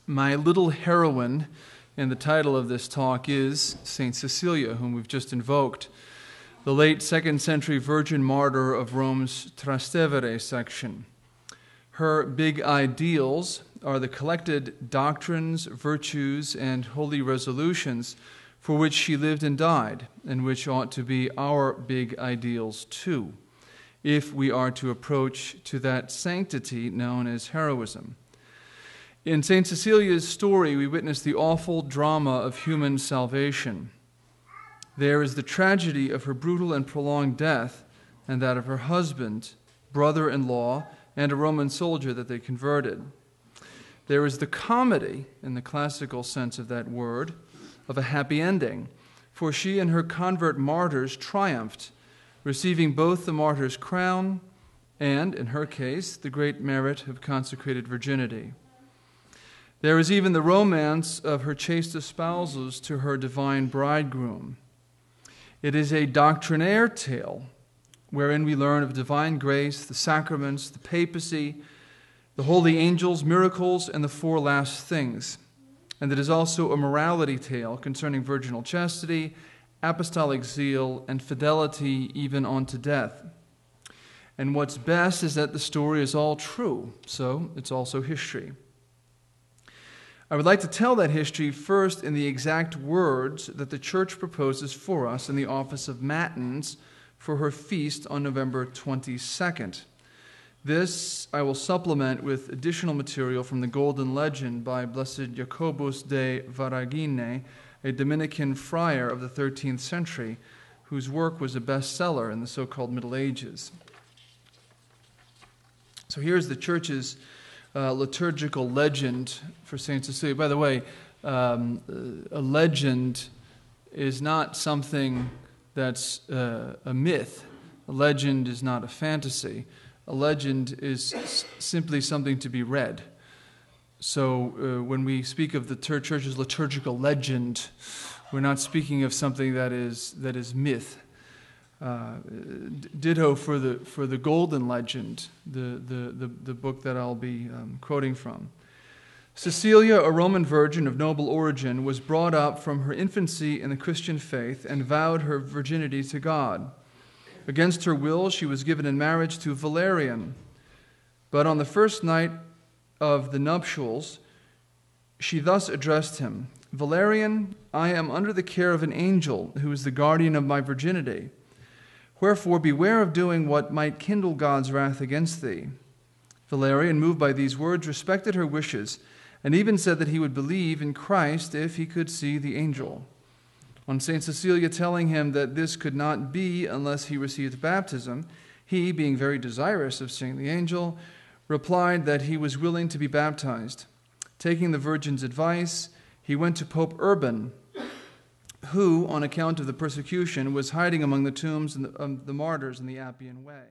My little heroine in the title of this talk is Saint Cecilia, whom we've just invoked, the late 2nd century virgin martyr of Rome's Trastevere section. Her big ideals are the collected doctrines, virtues, and holy resolutions for which she lived and died, and which ought to be our big ideals too, if we are to approach to that sanctity known as heroism. In St. Cecilia's story, we witness the awful drama of human salvation. There is the tragedy of her brutal and prolonged death, and that of her husband, brother-in-law, and a Roman soldier that they converted. There is the comedy, in the classical sense of that word, of a happy ending, for she and her convert martyrs triumphed, receiving both the martyr's crown and, in her case, the great merit of consecrated virginity. There is even the romance of her chaste espousals to her divine bridegroom. It is a doctrinaire tale wherein we learn of divine grace, the sacraments, the papacy, the holy angels, miracles, and the four last things. And it is also a morality tale concerning virginal chastity, apostolic zeal, and fidelity even unto death. And what's best is that the story is all true, so it's also history. I would like to tell that history first in the exact words that the Church proposes for us in the office of Matins for her feast on November 22nd. This I will supplement with additional material from the Golden Legend by Blessed Jacobus de Varagine, a Dominican friar of the 13th century, whose work was a bestseller in the so-called Middle Ages. So here's the Church's liturgical legend for St. Cecilia. By the way, a legend is not something that's a myth. A legend is not a fantasy. A legend is simply something to be read. So when we speak of the Church's liturgical legend, we're not speaking of something that is myth. Ditto for the Golden Legend, the book that I'll be quoting from. Cecilia, a Roman virgin of noble origin, was brought up from her infancy in the Christian faith and vowed her virginity to God. Against her will, she was given in marriage to Valerian. But on the first night of the nuptials, she thus addressed him, "Valerian, I am under the care of an angel who is the guardian of my virginity. Wherefore beware of doing what might kindle God's wrath against thee." Valerian, moved by these words, respected her wishes, and even said that he would believe in Christ if he could see the angel. On St. Cecilia telling him that this could not be unless he received baptism, he, being very desirous of seeing the angel, replied that he was willing to be baptized. Taking the virgin's advice, he went to Pope Urban, who, on account of the persecution, was hiding among the tombs of the martyrs in the Appian Way.